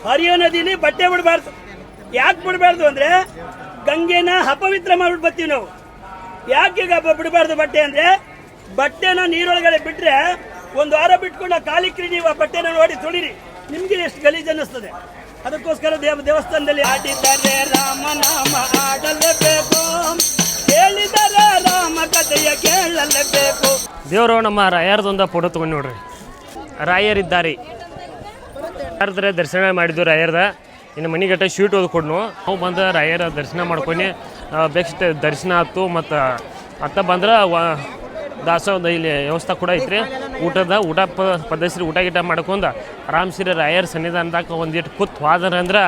ಹರಿಯೋ ನದಿಲಿ ಬಟ್ಟೆ ಬಿಡಬಾರ್ದು. ಯಾಕೆ ಬಿಡಬಾರ್ದು ಅಂದ್ರೆ ಗಂಗೆನ ಅಪವಿತ್ರ ಮಾಡ್ಬಿಟ್ಟು ಬರ್ತೀವಿ ನಾವು. ಯಾಕೆ ಬಿಡಬಾರ್ದು ಬಟ್ಟೆ ಅಂದ್ರೆ, ಬಟ್ಟೆನ ನೀರೊಳಗಡೆ ಬಿಟ್ರೆ ಒಂದು ವಾರ ಬಿಟ್ಕೊಂಡು ಆ ಕಾಲಿಕ್ರಿ ನೀವು ಆ ಬಟ್ಟೆನ ನೋಡಿ ತೊಳಿರಿ, ನಿಮ್ಗೆ ಎಷ್ಟು ಗಲೀಜ್ ಅನ್ನಿಸ್ತದೆ. ಅದಕ್ಕೋಸ್ಕರ ದೇವಸ್ಥಾನದಲ್ಲಿ ಆಡಿದ್ದಾರೆ ರಾಮನಾಮ ಆಡಲೇಬೇಕು, ಕೇಳಿದರೆ ರಾಮ ಕಥೆಯ ಕೇಳಲೇಬೇಕು. ದೇವರು ನಮ್ಮ ರಾಯರ್ದೊಂದು ಫೋಟೋ ತೊಗೊಂಡು ನೋಡ್ರಿ. ರಾಯರಿದ್ದಾರೆ ಯಾರ್ದ್ರೆ ದರ್ಶನ ಮಾಡಿದ್ದು ರಾಯರ್ದ. ಇನ್ನು ಮನೆಗಟ್ಟ ಶೂಟ್ ಓದ್ಕೊಡ್ನು ನಾವು ಬಂದು ರಾಯರ ದರ್ಶನ ಮಾಡ್ಕೊಂಡು ಬೆಸ್ಟ್ ದರ್ಶನ ಆಯ್ತು. ಮತ್ತು ಅತ್ತ ಬಂದ್ರೆ ದಾಸೋಹ ಇಲ್ಲಿ ವ್ಯವಸ್ಥೆ ಕೂಡ ಐತ್ರಿ. ಊಟ ಪದ್ಧತಿ ಊಟ ಗೀಟ ಮಾಡ್ಕೊಂಡು ಆರಾಮ್ಸಿರಿ ರಾಯರ್ ಸನ್ನಿಧಾನದಾಗ ಒಂದಿಟ್ಟು ಕೂತ್ ಹೋದ್ರ ಅಂದ್ರೆ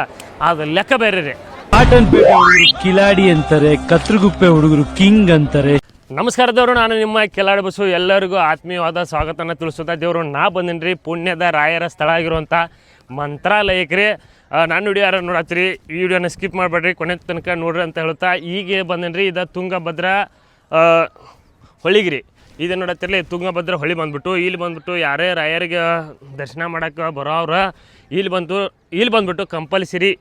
ಅದು ಲೆಕ್ಕ ಬೇರೆ ರೀ. ಕಾಟನ್ಪೇಟೆ ಹುಡುಗರು ಕಿಲಾಡಿ ಅಂತಾರೆ, ಕತ್ರಗುಪ್ಪೆ ಹುಡುಗರು ಕಿಂಗ್ ಅಂತಾರೆ. ನಮಸ್ಕಾರ ದೇವರು, ನಾನು ನಿಮ್ಮ ಕಿಲಾಡಿ ಬಸ್ಸು. ಎಲ್ಲರಿಗೂ ಆತ್ಮೀಯವಾದ ಸ್ವಾಗತನ ತಿಳಿಸುತ್ತಾ ದೇವರು ನಾ ಬಂದಿನಿ ರೀ ಪುಣ್ಯದ ರಾಯರ ಸ್ಥಳ ಆಗಿರುವಂಥ ಮಂತ್ರಾಲಯಕ್ಕೆ ರೀ. ನಾನು ವಿಡಿಯೋ ಯಾರು ನೋಡತ್ತೀರಿ ಈ ವಿಡಿಯೋನ ಸ್ಕಿಪ್ ಮಾಡಬೇಡ್ರಿ, ಕೊನೆ ತನಕ ನೋಡ್ರಿ ಅಂತ ಹೇಳುತ್ತಾ ಈಗ ಬಂದೇನಿ ರೀ. ಇದು ತುಂಗಭದ್ರಾ ಹೊಳಿಗೆ ರೀ. ಇದು ನೋಡತ್ತಿರಲಿ ತುಂಗಭದ್ರಾ ಹೊಳಿ ಬಂದ್ಬಿಟ್ಟು ಇಲ್ಲಿ ಬಂದ್ಬಿಟ್ಟು ಯಾರೇ ರಾಯರಿಗೆ ದರ್ಶನ ಮಾಡೋಕೆ ಬರೋವ್ರ ಇಲ್ಲಿ ಬಂದ್ಬಿಟ್ಟು ಕಂಪಲ್ಸರಿ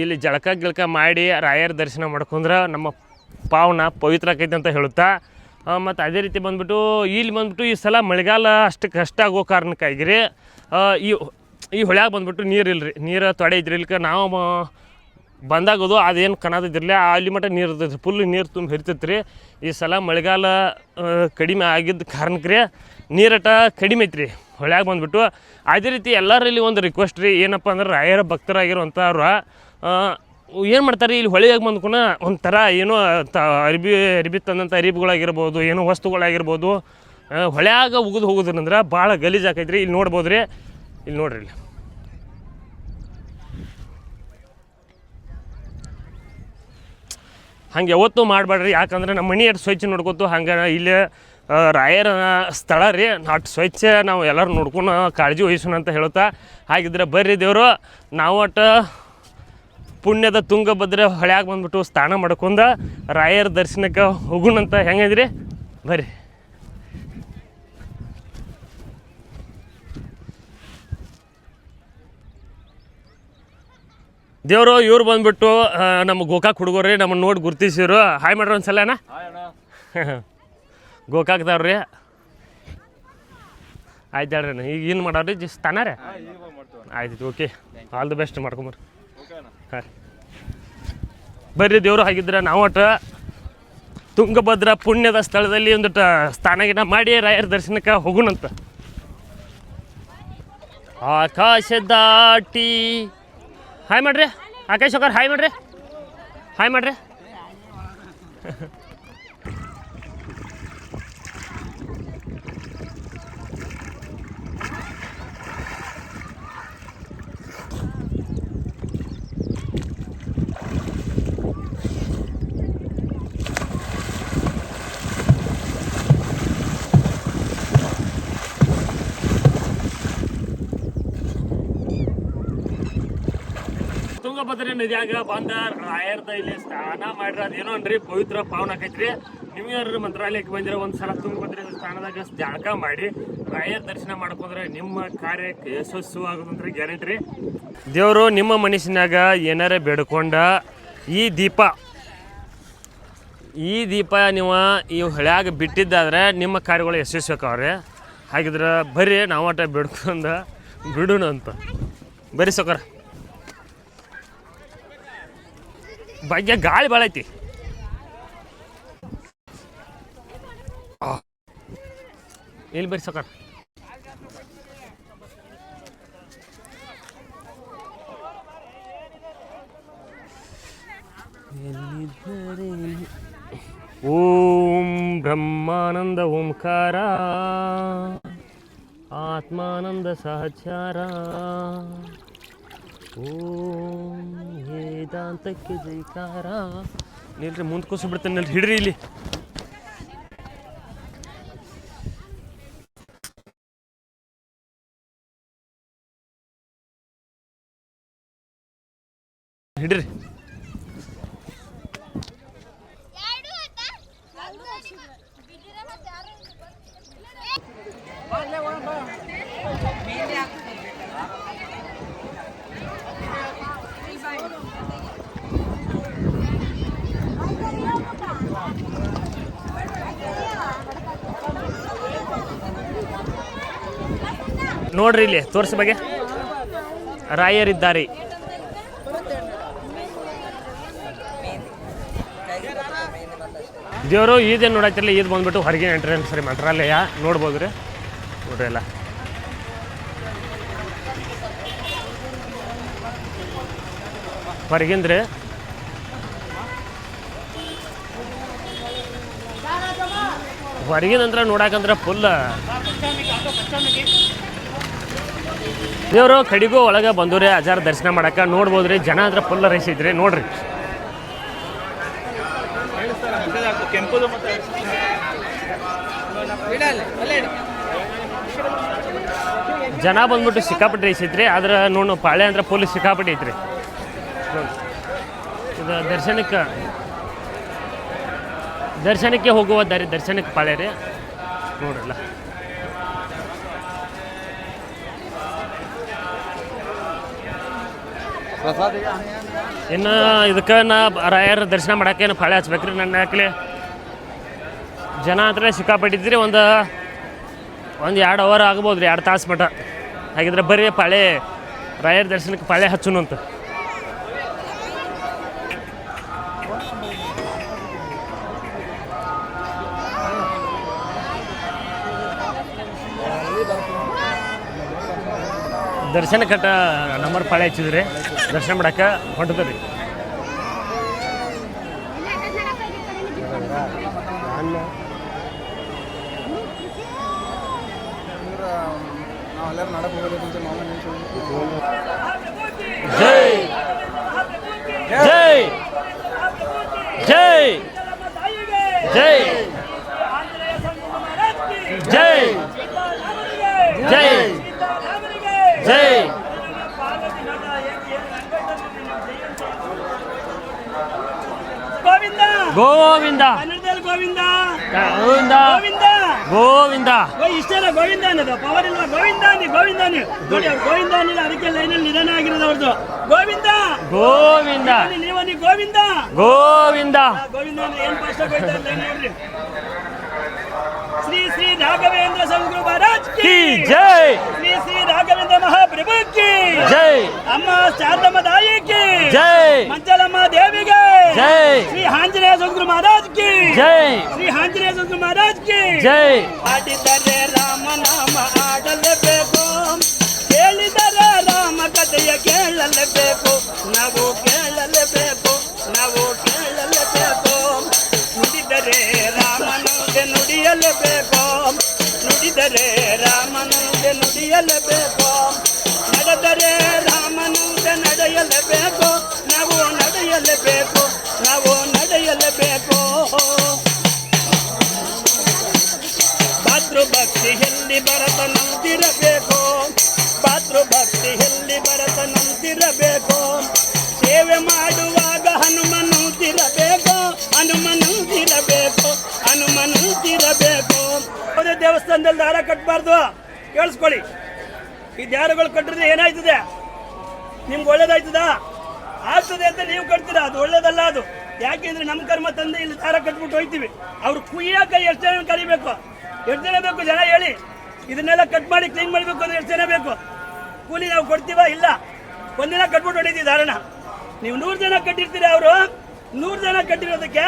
ಇಲ್ಲಿ ಜಳಕ ಮಾಡಿ ರಾಯರ ದರ್ಶನ ಮಾಡ್ಕೊಂಡ್ರೆ ನಮ್ಮ ಪಾವನ ಪವಿತ್ರ ಆಕೈತೆ ಅಂತ ಹೇಳುತ್ತಾ. ಮತ್ತು ಅದೇ ರೀತಿ ಬಂದ್ಬಿಟ್ಟು ಈ ಸಲ ಮಳೆಗಾಲ ಅಷ್ಟು ಕಷ್ಟ ಆಗೋ ಕಾರಣಕ್ಕಾಗಿರಿ ಈ ಹೊಳ್ಯಾಗ ಬಂದ್ಬಿಟ್ಟು ನೀರು ಇಲ್ಲರಿ, ನೀರು ತೊಡೆ ಇದ್ರಿ. ಇಲ್ಕ ನಾವು ಬಂದಾಗೋದು ಅದೇನು ಕನ್ನದಿದ್ದಿರಲಿ ಅಲ್ಲಿ ಮಟ್ಟ ನೀರು ಇರ್ತೈತಿ, ಫುಲ್ ನೀರು ತುಂಬ ಹರಿತೈತೆ ರೀ. ಈ ಸಲ ಮಳೆಗಾಲ ಕಡಿಮೆ ಆಗಿದ್ದ ಕಾರಣಕ್ಕೆ ರೀ ನೀರಟ ಕಡಿಮೆ ಐತ್ರಿ ಹೊಳ್ಯಾಗ ಬಂದ್ಬಿಟ್ಟು. ಅದೇ ರೀತಿ ಎಲ್ಲರಲ್ಲಿ ಒಂದು ರಿಕ್ವೆಸ್ಟ್ ರೀ, ಏನಪ್ಪ ಅಂದ್ರೆ ರಾಯರ ಭಕ್ತರಾಗಿರುವಂಥವ್ರು ಏನು ಮಾಡ್ತಾರೆ, ಇಲ್ಲಿ ಹೊಳೆಯಾಗ ಬಂದ್ಕೊನ ಒಂಥರ ಏನೋ ಅರಿಬಿ ತಂದಂಥ ಅರಿಬುಗಳಾಗಿರ್ಬೋದು, ಏನೋ ವಸ್ತುಗಳಾಗಿರ್ಬೋದು ಹೊಳ್ಯಾಗ ಉಗಿದು ಹೋಗೋದ್ರಂದ್ರೆ ಭಾಳ ಗಲೀಜು ಆಕೈತ್ರಿ. ಇಲ್ಲಿ ನೋಡ್ಬೋದು ರೀ, ಇಲ್ಲಿ ನೋಡ್ರಿ, ಇಲ್ಲಿ ಹಂಗೆ ಯಾವತ್ತೂ ಮಾಡಬೇಡ್ರಿ. ಯಾಕಂದ್ರೆ ನಮ್ಮ ಮನೆ ಎಷ್ಟು ಸ್ವಚ್ಛ ನೋಡ್ಕೊತು ಹಂಗೆ ಇಲ್ಲೇ ರಾಯರ ಸ್ಥಳ ರೀ, ಅಷ್ಟು ಸ್ವಚ್ಛ ನಾವು ಎಲ್ಲರೂ ನೋಡ್ಕೊಂಡು ಕಾಳಜಿ ವಹಿಸೋಣ ಅಂತ ಹೇಳುತ್ತಾ. ಹಾಗಿದ್ರೆ ಬರ್ರಿ ದೇವರು ನಾವು ಒಟ್ಟು ಪುಣ್ಯದ ತುಂಗಭದ್ರಾ ಹೊಳ್ಯಾಗ ಬಂದ್ಬಿಟ್ಟು ಸ್ನಾನ ಮಾಡ್ಕೊಂಡು ರಾಯರ ದರ್ಶನಕ್ಕೆ ಹೋಗೋಣಂತ. ಹೆಂಗಂದ್ರಿ ಬರ್ರಿ. ದೇವರು ಇವ್ರು ಬಂದ್ಬಿಟ್ಟು ನಮ್ಮ ಗೋಕಾಕ್ ಹುಡುಗರು ರೀ, ನಮ್ಮನ್ನು ನೋಡಿ ಗುರ್ತಿಸಿರು. ಹಾಯ್ ಮಾಡ್ರಿ ಒಂದು ಸಲನ ಗೋಕಾಕ್ದವ್ರಿ. ಆಯ್ತು ಹೇಳ್ರಿ, ಈಗ ಏನು ಮಾಡೋರಿ ಸ್ಥಾನ ರೀ. ಆಯ್ತು, ಓಕೆ, ಆಲ್ ದಿ ಬೆಸ್ಟ್ ಮಾಡ್ಕೊಂಬರ್ರಿ. ಹಾಂ ಬರ್ರಿ ದೇವರು. ಹಾಗಿದ್ರೆ ನಾವು ಒಟ್ಟು ತುಂಗಭದ್ರಾ ಪುಣ್ಯದ ಸ್ಥಳದಲ್ಲಿ ಒಂದಿಟ್ಟು ಸ್ಥಾನಗಿನ ಮಾಡಿ ರಾಯರ ದರ್ಶನಕ್ಕೆ ಹೋಗೋಣಂತ. ಆಕಾಶ ದಾಟಿ ಹಾಯ್ ಮಾಡ್ರಿ, ಆಕಾಶ್ ಹೋಗಾರ ಹಾಯ್ ಮಾಡ್ರಿ. ತುಂಗಭದ್ರಾ ನದಿಯಾಗ ಬಂದ ರಾಯರ್ದ ಇಲ್ಲಿ ಸ್ನಾನ ಮಾಡ್ರಿ. ಅದೇನೋ ಅನ್ರಿ ಪವಿತ್ರ ಪಾವನ ಆಕೈತ್ರಿ. ನೀವು ಯಾರು ಮಂತ್ರಾಲಯಕ್ಕೆ ಬಂದಿರೋ ಒಂದು ಸಲ ತುಂಗಭದ್ರಾ ಸ್ಥಾನದಾಗ ಜಳಕ ಮಾಡಿ ರಾಯರ ದರ್ಶನ ಮಾಡ್ಕೊಂಡ್ರೆ ನಿಮ್ಮ ಕಾರ್ಯಕ್ಕೆ ಯಶಸ್ಸುವಾಗೋದಂದ್ರೆ ಗ್ಯಾರಂಟಿ ರೀ. ದೇವರು ನಿಮ್ಮ ಮನಸ್ಸಿನಾಗ ಏನಾರೇ ಬೇಡ್ಕೊಂಡ ಈ ದೀಪ ನೀವು ಈ ಹೊಳ್ಯಾಗ ಬಿಟ್ಟಿದ್ದಾದ್ರೆ ನಿಮ್ಮ ಕಾರ್ಯಗಳು ಯಶಸ್ವಿಯಾಕವ್ರಿ. ಹಾಗಿದ್ರೆ ಬರ್ರಿ ನಾವು ಆಟ ಬೇಡ್ಕೊಂಡು ಬಿಡೋಣ ಅಂತ. ಬರ್ರಿ ಸೌಕರ. ಭಾಗ್ಯ ಗಾಳಿ ಭಾಳ ಐತಿ. ಇಲ್ಲಿ ಬರ್ರಿ ಸೌಕರ್. ಓಂ ಬ್ರಹ್ಮಾನಂದ ಓಂಕಾರ ಆತ್ಮಾನಂದ ಸಹಚಾರ ಓಂ ವೇದಾಂತಕ್ಕೆ ಜೈಕಾರ. ನಿಲ್ರಿ, ಮುಂದೆ ಕೂಸಿಬಿಡ್ತೇನೆ ನಿಲ್ರಿ, ಹಿಡ್ರಿ ಇಲ್ಲಿ. ಹಿಡ್ರಿ. ನೋಡ್ರಿ ಇಲ್ಲಿ ತೋರಿಸಿ ಬಗ್ಗೆ ರಾಯರಿದ್ದಾರೆ. ದೇವರು ಈದೇನು ನೋಡತ್ತಿರಲಿ, ಈದ್ ಬಂದ್ಬಿಟ್ಟು ಹೊರಗಿನ ಎಂಟ್ರೆನ್ಸ್ ರೀ ಮಂತ್ರಾಲಯ ನೋಡ್ಬೋದು ರೀ. ನೋಡ್ರಿ ಎಲ್ಲ ಹೊರಗಿಂದ್ರಿ ಹೊರಗಿನ ನಂತರ ನೋಡಕಂದ್ರೆ ಫುಲ್ ದೇವರು ಕಡಿಗೂ ಒಳಗೆ ಬಂದವ್ರಿ ಅಜಾರ ದರ್ಶನ ಮಾಡಕ್ಕೆ. ನೋಡ್ಬೋದ್ರಿ ಜನ ಅಂದ್ರೆ ಫುಲ್ ರೈಸ್ ಐತ್ರಿ ನೋಡ್ರಿ. ಜನ ಬಂದ್ಬಿಟ್ಟು ಸಿಕ್ಕಾಪಟ್ಟೆ ರೈಸ್ ಐತ್ರಿ. ಆದ್ರೆ ನೋಡು ಪಾಳೆ ಅಂದ್ರೆ ಫುಲ್ ಸಿಕ್ಕಾಪಟ್ಟೆ ಐತ್ರಿ. ಇದು ದರ್ಶನಕ್ಕೆ ಹೋಗುವ ದಾರಿ, ದರ್ಶನಕ್ಕೆ ಪಾಳೆ ರೀ ನೋಡ್ರಲ್ಲ. ಇನ್ನು ಇದಕ್ಕೆ ನಾ ರಾಯರ ದರ್ಶನ ಮಾಡೋಕ್ಕೇನು ಪಾಳೆ ಹಚ್ಬೇಕ್ರಿ. ನನ್ನ ಯಾಕಲಿ ಜನ ಹತ್ರ ಸಿಕ್ಕಾಪಟ್ಟಿದ್ರಿ. ಒಂದು 2 ಅವರ್ ಆಗ್ಬೋದು ರೀ, 2 ತಾಸು ಮಟ. ಹಾಗಿದ್ರೆ ಬರೀ ಪಾಳೆ ರಾಯರ ದರ್ಶನಕ್ಕೆ ಪಾಳೆ ಹಚ್ಚುನು ಅಂತ. ದರ್ಶನ ಕಟ್ಟ ನಂಬರ್ ಪಾಳೆ ಹಚ್ಚಿದ್ರಿ ದರ್ಶನ ಮಾಡಕ್ಕೆ ಹೊಂಟದ್ರಿ. ಜೈ ಜೈ ಜೈ ಜೈ ಜೈ ಜೈ ಜೈ ಗೋವಿಂದ ಗೋವಿಂದ ಕನ್ನಡದಲ್ಲಿ ಗೋವಿಂದ ಗೋವಿಂದ ಗೋವಿಂದ ಗೋವಿಂದ. ಇಷ್ಟೆಲ್ಲ ಗೋವಿಂದ ಅನ್ನೋದು ಪವರ್ ಇಲ್ಲ. ಗೋವಿಂದಾನಿ ಗೋವಿಂದಾನಿ ನೋಡಿ, ಗೋವಿಂದಾನಿಲ್ಲ ಅದಕ್ಕೆ ಲೈನಲ್ಲಿ ನಿಧನ ಆಗಿರೋದು ಅವ್ರದ್ದು. ಗೋವಿಂದ ಗೋವಿಂದ ನೀವನಿ ಗೋವಿಂದ ಗೋವಿಂದ ಗೋವಿಂದ ಏನ್ ಭಾಷೆ ಹೋಯ್ತಾ ಲೈನ್ ನೋಡ್ರಿ. ಶ್ರೀ ಶ್ರೀ ರಾಘವೇಂದ್ರ ಸಂಗುರು ಮಹಾರಾಜ್ ಕಿ ಜೈ. ಶ್ರೀ ಶ್ರೀ ರಾಘವೇಂದ್ರ ಮಹಾಪ್ರಭು ಕಿ ಜೈ. ಅಮ್ಮ ಶಾರದಮ್ಮ ತಾಯಿ ಕಿ ಜೈ. ಮಂಚಲಮ್ಮ ದೇವಿಗೆ ಜೈ. ಶ್ರೀ ಆಂಜನೇಯ ಸಂಗುರು ಮಹಾರಾಜ್ ಕಿ ಜೈ. ಶ್ರೀ ಆಂಜನೇಯ ಸಂಗುರು ಮಹಾರಾಜ್ ಕಿ ಜೈ. ಆಡಿದರೆ ರಾಮನಾಮ ಆಡಲೇಬೇಕು, ಕೇಳಿದರೆ ರಾಮ ಕಥೆಯ ಕೇಳಲೇಬೇಕು, ನಾವು ಕೇಳಲೇಬೇಕು, ನಾವು ಕೇಳಲೇಬೇಕು. ನುಡಿದರೆ ರಾಮನುಗೆ ನುಡಿಯಲೇಬೇಕು, ನುಡಿದರೆ ರಾಮನುಗೆ ನುಡಿಯಲೇಬೇಕು, ನಡೆದರೆ ರಾಮನುಗೆ ನಡೆಯಲೇಬೇಕು, ನಾವು ನಡೆಯಲೇಬೇಕು, ನಾವು ನಡೆಯಲೇಬೇಕು. ಭಕ್ತಿಯಲ್ಲಿ ಭರತನಂತಿರಬೇಕು, ಭಕ್ತಿಯಲ್ಲಿ ಭರತನಂತಿರಬೇಕು. ಸೇವೆ ಮಾಡುವಾಗ ಹನುಮನಂತಿರಬೇಕು, ಹನುಮನಂತಿರಬೇಕು, ಹನುಮನಂತಿರಬೇಕು. ಯಾವುದೇ ದೇವಸ್ಥಾನದಲ್ಲಿ ದಾರ ಕಟ್ಟಬಾರ್ದು. ಕೇಳಿಸ್ಕೊಳ್ಳಿ, ಈ ದಾರಗಳು ಕಟ್ಟಿದ್ರೆ ಏನಾಯ್ತದೆ? ನಿಮ್ಗೆ ಒಳ್ಳೇದಾಯ್ತದ? ಆಗ್ತದೆ ಅಂತ ನೀವು ಕಟ್ತೀರಾ, ಅದು ಒಳ್ಳೇದಲ್ಲ. ಅದು ಯಾಕೆಂದ್ರೆ ನಮ್ಮ ಕರ್ಮ ತಂದೆ ಇಲ್ಲಿ ದಾರ ಕಟ್ಬಿಟ್ಟು ಹೋಯ್ತೀವಿ. ಅವ್ರು ಕುಯ್ಯಾಕ ಎಷ್ಟು ಜನ ಕರಿಬೇಕು? ಎಷ್ಟು ಜನ ಬೇಕು ಜನ ಹೇಳಿ? ಇದನ್ನೆಲ್ಲ ಕಟ್ ಮಾಡಿ ಕ್ಲೀನ್ ಮಾಡಬೇಕು ಅಂದ್ರೆ ಎಷ್ಟು ಜನ ಬೇಕು? ಕೂಲಿ ನಾವು ಕೊಡ್ತೀವ? ಇಲ್ಲ. ಒಂದಿನ ಕಟ್ಬಿಟ್ಟು ಹೊಡಿತೀವಿ ದಾರಣ. ನೀವು 100 ಜನ ಕಟ್ಟಿರ್ತೀರಿ, ಅವರು 100 ಜನ ಕಟ್ಟಿರೋದಕ್ಕೆ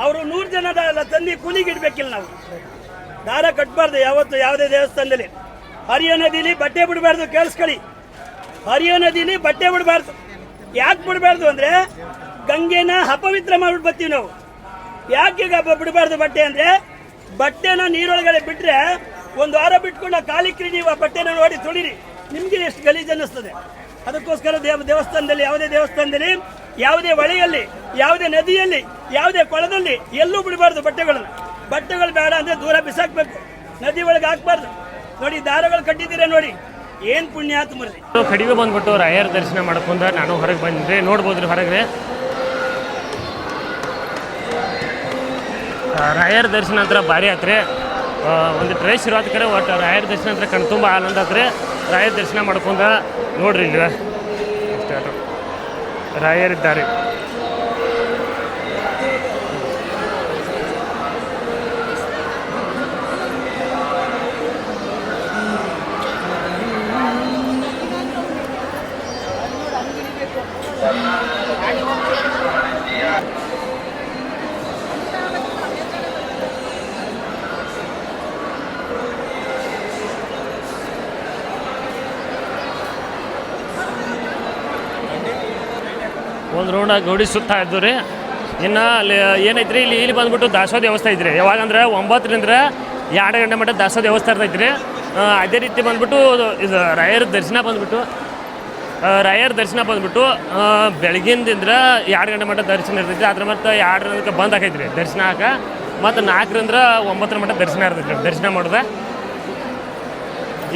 ಅವರು 100 ಜನ ತಂದು ಕೂಲಿಗೆ ಇಡ್ಬೇಕಿಲ್ಲ. ನಾವು ದಾರ ಕಟ್ಬಾರ್ದು ಯಾವತ್ತು ಯಾವುದೇ ದೇವಸ್ಥಾನದಲ್ಲಿ. ಹರಿಯೋ ನದಿಲಿ ಬಟ್ಟೆ ಬಿಡಬಾರ್ದು. ಕೇಳಿಸ್ಕೊಳ್ಳಿ, ಹರಿಯೋ ನದಿಲಿ ಬಟ್ಟೆ ಬಿಡಬಾರ್ದು. ಯಾಕೆ ಬಿಡಬಾರ್ದು ಅಂದ್ರೆ ಗಂಗೆನ ಅಪವಿತ್ರ ಮಾಡ್ಬಿಟ್ಟು ಬರ್ತೀವಿ ನಾವು. ಯಾಕೆ ಬಿಡಬಾರ್ದು ಬಟ್ಟೆ ಅಂದ್ರೆ, ಬಟ್ಟೆನ ನೀರೊಳಗಡೆ ಬಿಟ್ರೆ 1 ವಾರ ಬಿಟ್ಕೊಂಡು ಕಾಲಿಕ್ರಿ ನೀವು ಆ ಬಟ್ಟೆನ ನೋಡಿ ತೊಳಿರಿ, ನಿಮ್ಗೆ ಎಷ್ಟು ಗಲೀಜು ಅನ್ನಿಸ್ತದೆ. ಅದಕ್ಕೋಸ್ಕರ ದೇವಸ್ಥಾನದಲ್ಲಿ, ಯಾವುದೇ ದೇವಸ್ಥಾನದಲ್ಲಿ, ಯಾವುದೇ ಹೊಳೆಯಲ್ಲಿ, ಯಾವುದೇ ನದಿಯಲ್ಲಿ, ಯಾವುದೇ ಕೊಳದಲ್ಲಿ ಎಲ್ಲೂ ಬಿಡಬಾರ್ದು ಬಟ್ಟೆಗಳನ್ನು. ಬಟ್ಟೆಗಳು ಬೇಡ ಅಂದ್ರೆ ದೂರ ಬಿಸಾಕ್ಬೇಕು, ನದಿ ಒಳಗೆ ಹಾಕ್ಬಾರ್ದು. ನೋಡಿ ದಾರಗಳು ಕಟ್ಟಿದ್ದೀರ ನೋಡಿ, ಏನ್ ಪುಣ್ಯಾತ್ಮರಿ. ಕಡಿಗೆ ಬಂದ್ಬಿಟ್ಟು ರಾಯರ ದರ್ಶನ ಮಾಡ್ಕೊಂಡ ನಾನು ಹೊರಗೆ ಬಂದ್ರೆ ನೋಡ್ಬೋದ್ರಿ. ಹೊರಗೆ ರಾಯರ ದರ್ಶನ ಹತ್ರ ಭಾರಿ ಆತ್ರಿ. ಒಂದು ಟ್ರೈ ಶುರು ಆತ್ಕರೆ ಒಟ್ಟು ರಾಯರ ದರ್ಶನ ಹತ್ರ ಕಣ್ ತುಂಬ ಆನಂದ ಆತ್ರಿ. ರಾಯರ ದರ್ಶನ ಮಾಡ್ಕೊಂಡ ನೋಡ್ರಿ ಇಲ್ಲಿ ಅಷ್ಟೇ ರಾಯರಿದ್ದಾರೆ. ಒಂದು ರೌಂಡ್ ಗೌಡಿ ಸುತ್ತ ಇದ್ದು ರೀ. ಇನ್ನು ಅಲ್ಲಿ ಏನೈತ್ರಿ ಇಲ್ಲಿ ಬಂದ್ಬಿಟ್ಟು ದಾಸೋಹ ವ್ಯವಸ್ಥೆ ಐತ್ರಿ. ಯಾವಾಗಂದ್ರೆ 9ರಿಂದ 2 ಗಂಟೆ ಮಟ್ಟ ದಾಸೋಹ ವ್ಯವಸ್ಥೆ ಇರ್ತೈತ್ರಿ. ಅದೇ ರೀತಿ ಬಂದ್ಬಿಟ್ಟು ಇದು ರಾಯರ ದರ್ಶನ ಬಂದ್ಬಿಟ್ಟು ಬೆಳಗಿಂದಿಂದ 2 ಗಂಟೆ ಮಟ್ಟ ದರ್ಶನ ಇರ್ತೈತಿ. ಅದ್ರ ಮತ್ತು 2 ಬಂದ್ ಆಕೈತ್ರಿ ದರ್ಶನ ಹಾಕ. ಮತ್ತು 4ರಿಂದ 9 ಮಟ್ಟ ದರ್ಶನ ಇರ್ತೈತಿ ದರ್ಶನ ಮಾಡೋದ.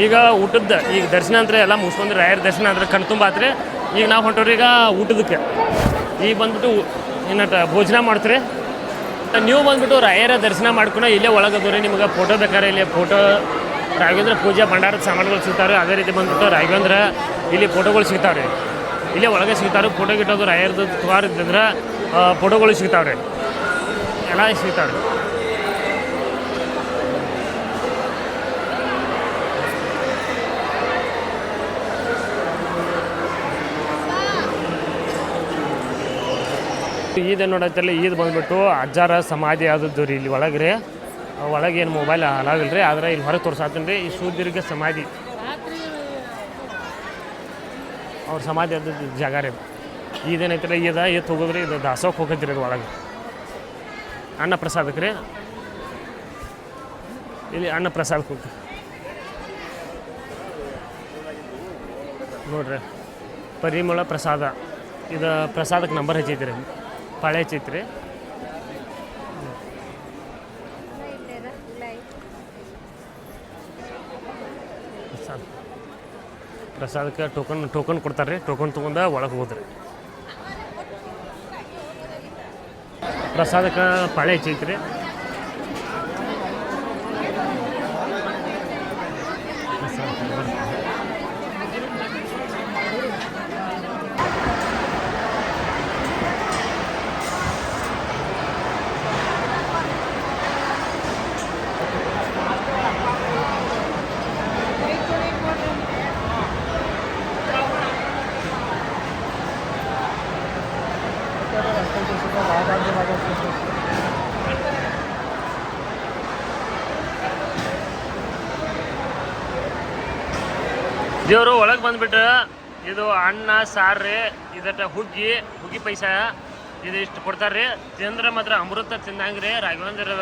ಈಗ ಊಟದ ಈಗ ದರ್ಶನ ಅಂದ್ರೆ ಎಲ್ಲ ಮುಗಿಸ್ಕೊಂಡ್ರಿ, ರಾಯರ ದರ್ಶನ ಅಂದ್ರೆ ಕಣ್ತುಂಬ ಆತ್ರಿ. ಈಗ ನಾವು ಹೊಂಟವ್ರಿ ಈಗ ಊಟದಕ್ಕೆ. ಈಗ ಬಂದ್ಬಿಟ್ಟು ಇನ್ನಟ ಭೋಜನ ಮಾಡ್ತೀರಿ. ನೀವು ಬಂದ್ಬಿಟ್ಟು ರಾಯರ ದರ್ಶನ ಮಾಡ್ಕೊಂಡು ಇಲ್ಲೇ ಒಳಗದವ್ರಿ. ನಿಮ್ಗೆ ಫೋಟೋ ಬೇಕಾದ್ರೆ ಇಲ್ಲಿ ಫೋಟೋ ರಾಘವೇಂದ್ರ ಪೂಜೆ ಭಂಡಾರದ ಸಾಮಾನುಗಳು ಸಿಗ್ತಾವೆ. ಅದೇ ರೀತಿ ಬಂದ್ಬಿಟ್ಟು ರಾಘವೇಂದ್ರ ಇಲ್ಲಿ ಫೋಟೋಗಳು ಸಿಗ್ತಾವ್ರಿ. ಇಲ್ಲೇ ಒಳಗೆ ಸಿಗ್ತಾವೆ. ಫೋಟೋ ಗಿಟ್ಟೋದು ರಾಯರದ್ದು ತುವಾರ ಇದ್ದಂದ್ರೆ ಫೋಟೋಗಳು ಸಿಗ್ತಾವ್ರಿ, ಎಲ್ಲ ಸಿಗ್ತಾವ್ರಿ. ಈದ್ ನೋಡತ್ತಲ್ಲ, ಈದ್ ಬಂದ್ಬಿಟ್ಟು ಅಜ್ಜಾರ ಸಮಾಧಿ ಆದದ್ದು ರೀ. ಇಲ್ಲಿ ಒಳಗೆ ಒಳಗೆ ಏನು ಮೊಬೈಲ್ ಅಲಾವಿಲ್ಲ ರೀ. ಆದರೆ ಇಲ್ಲಿ ಹೊರಗೆ ತೋರ್ಸಾತೀನಿ ರೀ. ಈ ಸುದೀರ್ಘ ಸಮಾಧಿ ಅವ್ರ ಸಮಾಧಿ ಆದದ್ದು ಜಾಗ ರೀ. ಈದೇನೈತಿಲ್ಲ ಈದ್ ಹೋಗೋದ್ರಿ. ಇದು ದಾಸೋಹಕ್ಕೆ ಹೋಗತ್ತೀರಿ. ಇದು ಒಳಗೆ ಅನ್ನ ಪ್ರಸಾದಕ್ಕೆ ರೀ. ಇಲ್ಲಿ ಅನ್ನ ಪ್ರಸಾದಕ್ಕೆ ಹೋಗಿ ನೋಡ್ರಿ. ಪರಿಮಳ ಪ್ರಸಾದ ಇದು ಪ್ರಸಾದಕ್ಕೆ ನಂಬರ್ ಹಚ್ಚೈತಿ ರೀ, ಪಾಳೆ ಹಚ್ಚೈತಿ ರೀ. ಪ್ರಸಾದಕ್ಕೆ ಟೋಕನ್ ಕೊಡ್ತಾರೆ ರೀ. ಟೋಕನ್ ತೊಗೊಂಡ ಒಳಗೆ ಹೋದ್ರಿ. ಪ್ರಸಾದಕ್ಕೆ ಪಾಳೆ ಹಚ್ಚೈತಿ ರೀ. ದೇವರು ಒಳಗೆ ಬಂದ್ಬಿಟ್ಟು ಇದು ಅನ್ನ ಸಾರು ರೀ. ಇದಟ ಹುಗ್ಗಿ ಪೈಸ ಇದು ಇಷ್ಟು ಕೊಡ್ತಾರೆ ರೀ. ತಿಂದ್ರೆ ಮಾತ್ರ ಅಮೃತ ತಿಂದಂಗೆ ರೀ. ರಾಘವೇಂದ್ರ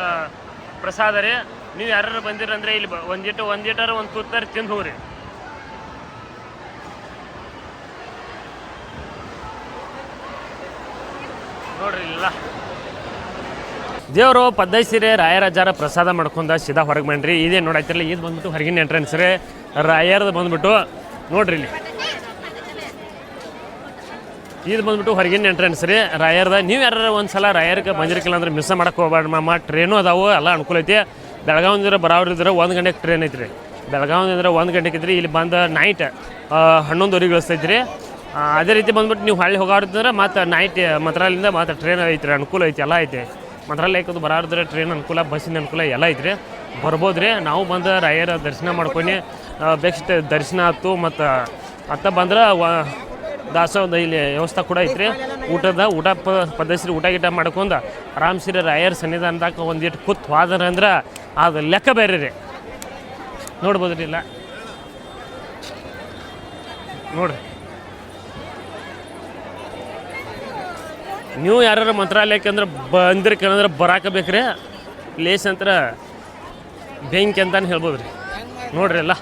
ಪ್ರಸಾದ ರೀ. ನೀವು ಯಾರು ಬಂದಿರಂದ್ರೆ ಇಲ್ಲಿ ಒಂದಿಟ್ಟಾರ ಒಂದು ತುತ್ತಾರ ತಿಂದು ಹೋಗ್ರಿ. ನೋಡ್ರಿ ಇಲ್ಲ ದೇವರು ಪದ್ದೈಸಿರಿ ರಾಯರಾಜಾರ ಪ್ರಸಾದ ಮಾಡ್ಕೊಂಡ ಸೀದಾ ಹೊರಗೆ ಬಂದ್ರಿ. ಇದೇ ನೋಡಾಯ್ತಿರಲ್ಲ, ಇದು ಬಂದ್ಬಿಟ್ಟು ಹೊರಗಿನ ಎಂಟ್ರೆನ್ಸ್ ರೀ. ರಾಯರ್ದು ಬಂದ್ಬಿಟ್ಟು ನೋಡ್ರಿ ಇಲ್ಲಿ ಇದು ಬಂದ್ಬಿಟ್ಟು ಹೊರಗಿನ ಎಂಟ್ರೆನ್ಸ್ ರೀ ರಾಯರ್ದ. ನೀವು ಯಾರು ಒಂದು ಸಲ ರಾಯರ್ಗೆ ಬಂದಿರ್ಕಿಲ್ಲ ಅಂದ್ರೆ ಮಿಸ್ ಮಾಡಕ್ಕೆ ಹೋಗ್ಬೇಡ ಮಾಮ. ಟ್ರೈನು ಅದಾವು, ಎಲ್ಲ ಅನುಕೂಲ ಐತಿ. ಬೆಳಗಾವಿಂದ್ರೆ ಬರೋರಿದ್ರೆ 1 ಗಂಟೆಗೆ ಟ್ರೈನ್ ಐತ್ರಿ. ಬೆಳಗಾವಿಂದ್ರೆ 1 ಗಂಟೆಗೆ ಇದ್ರಿ. ಇಲ್ಲಿ ಬಂದು ನೈಟ್ 11 ಇಳಿಸ್ತೈತಿ ರೀ. ಅದೇ ರೀತಿ ಬಂದ್ಬಿಟ್ಟು ನೀವು ಹಳ್ಳಿ ಹೋಗೋರಿದ್ರೆ ಮತ್ತು ನೈಟ್ ಮಂತ್ರಾಲಯದಿಂದ ಮತ್ತು ಟ್ರೈನ್ ಐತ್ರಿ. ಅನುಕೂಲ ಐತಿ, ಎಲ್ಲ ಐತಿ. ಮಂತ್ರಾಲಯಕ್ಕೆ ಬರೋರಿದ್ರೆ ಟ್ರೈನ್ ಅನುಕೂಲ, ಬಸ್ಸಿನ ಅನುಕೂಲ ಎಲ್ಲ ಐತ್ರಿ. ಬರ್ಬೋದು ರೀ. ನಾವು ಬಂದು ರಾಯರ ದರ್ಶನ ಮಾಡ್ಕೊಂಡು ಬೆಸ್ಟ್ ದರ್ಶನ ಆಯ್ತು. ಮತ್ತು ಅತ್ತ ಬಂದ್ರೆ ದಾಸೋಹದ ಇಲ್ಲಿ ವ್ಯವಸ್ಥೆ ಕೂಡ ಐತ್ರಿ. ಊಟ ಪದ್ಧತಿ ಊಟ ಗೀಟ ಮಾಡ್ಕೊಂಡು ಆರಾಮ್ಸಿರಿ ರಾಯರ ಸನ್ನಿಧಾನದಾಗ ಒಂದಿಟ್ಟು ಕೂತ್ ಹೋದ್ರೆ ಅಂದ್ರೆ ಅದು ಲೆಕ್ಕ ಬೇರೆ ರೀ. ನೋಡ್ಬೋದು ರೀ. ಇಲ್ಲ ನೋಡ್ರಿ, ನೀವು ಯಾರು ಮಂತ್ರಾಲಯಕ್ಕೆ ಅಂದ್ರೆ ಬಂದಿರ್ಕಂದ್ರೆ ಬರಾಕಬೇಕ್ರಿ. ಪ್ಲೇಸ್ ಅಂತ ಬೆಂಕಿ ಅಂತಾನೆ ಹೇಳ್ಬೋದು ರೀ. ನೋಡ್ರಿ ಎಲ್ಲ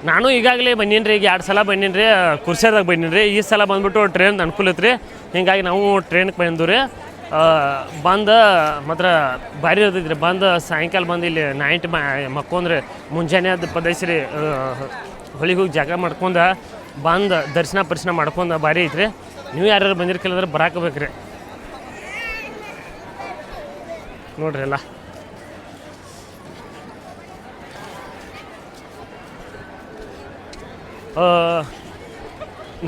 ನಾನು ಈಗಾಗಲೇ ಬಂದೀನಿ ರೀ. ಈಗ 2 ಸಲ ಬಂದೀನಿ ರೀ. ಕುರ್ಸಿಯಾದಾಗ ಬಂದೀನಿ ರೀ. ಈ ಸಲ ಬಂದ್ಬಿಟ್ಟು ಟ್ರೈನ್ ಅನುಕೂಲ ಐತ್ರಿ. ಹೀಗಾಗಿ ನಾವು ಟ್ರೈನ್ಗೆ ಬಂದು ರೀ. ಬಂದು ಮಾತ್ರ ಭಾರಿ ಇರ್ತೈತಿ ರೀ. ಬಂದು ಸಾಯಂಕಾಲ ಬಂದು ಇಲ್ಲಿ ನೈಟ್ ಮಕ್ಕೊಂಡ್ರೆ ಮುಂಜಾನೆ ಅದು ಪದೈಸಿ ರೀ. ಹೊಳಿಗೆ ಹೋಗಿ ಜಾಗ ಮಾಡ್ಕೊಂಡು ಬಂದು ದರ್ಶನ ಮಾಡ್ಕೊಂಡು ಭಾರಿ ಐತ್ರಿ. ನೀವು ಯಾರು ಬಂದಿರ್ಕಿಲ್ಲ ಅಂದ್ರೆ ಬರಾಕಬೇಕು ರೀ. ನೋಡ್ರಿ ಎಲ್ಲ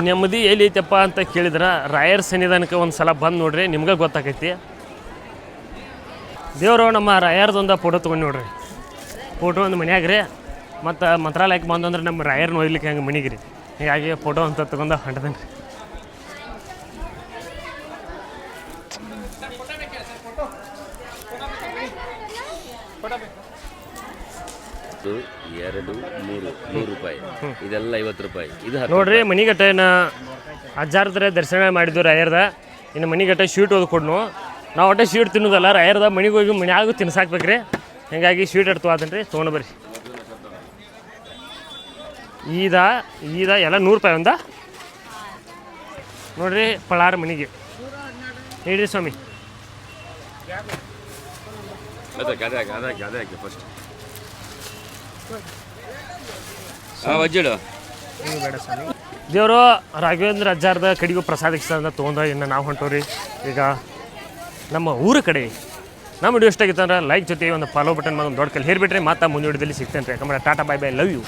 ನೆಮ್ಮದಿ ಎಲ್ಲಿ ಐತಪ್ಪ ಅಂತ ಕೇಳಿದ್ರೆ ರಾಯರ ಸನ್ನಿಧಾನಕ್ಕೆ ಒಂದು ಸಲ ಬಂದು ನೋಡ್ರಿ, ನಿಮ್ಗೆ ಗೊತ್ತಾಕೈತಿ. ದೇವರು ನಮ್ಮ ರಾಯರ್ದೊಂದು ಫೋಟೋ ತೊಗೊಂಡು ನೋಡ್ರಿ. ಫೋಟೋ ಒಂದು ಮನ್ಯಾಗ ರೀ. ಮತ್ತು ಮಂತ್ರಾಲಯಕ್ಕೆ ಬಂದಂದ್ರೆ ನಮ್ಮ ರಾಯರ್ನ ಒಯ್ಲಿಕ್ಕೆ ಹಂಗೆ ಮನಿಗೆ ರೀ ಹೀಗಾಗಿ ಫೋಟೋ ಅಂತ ತೊಗೊಂಡು ಹೊಂಟದೇನೆ ರೀ. ಎರಡು ಮೂರು ₹100 ಇದೆಲ್ಲ ₹50 ಇದು ನೋಡ್ರಿ ಮನಿಗಟ್ಟೆನ ಅಜ್ಜಾರದ್ರೆ ದರ್ಶನ ಮಾಡಿದ್ದು ರಾಯರ್ದ. ಇನ್ನು ಮನಿಗಟ್ಟೆ ಸ್ವೀಟ್ ಓದ್ ಕೊಡ್ನು ನಾವು ಒಟ್ಟೆ ಸ್ವೀಟ್ ತಿನ್ನೋದಲ್ಲ ರಾಯರ್ದ ಮನೆಗೆ ಹೋಗಿ ಮನ್ಯಾಗೂ ತಿನ್ಸಾಕ್ಬೇಕ್ರಿ. ಹೀಗಾಗಿ ಸ್ವೀಟ್ ಎಡ್ತು ಅದನ್ನು ರೀ ತೊಗೊಂಡು ಬರ್ರಿ. ಈದ ಎಲ್ಲ ₹100 ಒಂದ ನೋಡ್ರಿ ಪಳಾರ ಮನೆಗೆ ಹೇಳ್ರಿ ಸ್ವಾಮಿ. ಅದೇ ಫಸ್ಟ್ ವಜ್ಜಡು ದೇವರು ರಾಘವೇಂದ್ರ ಅಜ್ಜಾರ್ದ ಕಡೆಗೂ ಪ್ರಸಾದ ಅಂತ ತೊಗೊಂಡು ಇನ್ನು ನಾವು ಹೊಂಟೋರಿ ಈಗ ನಮ್ಮ ಊರ ಕಡೆ. ನಮ್ಮ ವಿಡಿಯೋ ಇಷ್ಟ ಆಗಿತ್ತು ಅಂದ್ರೆ ಲೈಕ್ ಜೊತೆ ಒಂದು ಫಾಲೋ ಬಟನ್ ಒಂದು ದೊಡ್ಡ ಕಲ್ಲಿ ಹೇರ್ಬಿಟ್ರಿ. ಮತ್ತೆ ಮುಂದೆ ವಿಡಿಯೋದಲ್ಲಿ ಸಿಗ್ತೇನೆ ರೀ. ಯಾಕಂದ್ರೆ tata bye bye love you.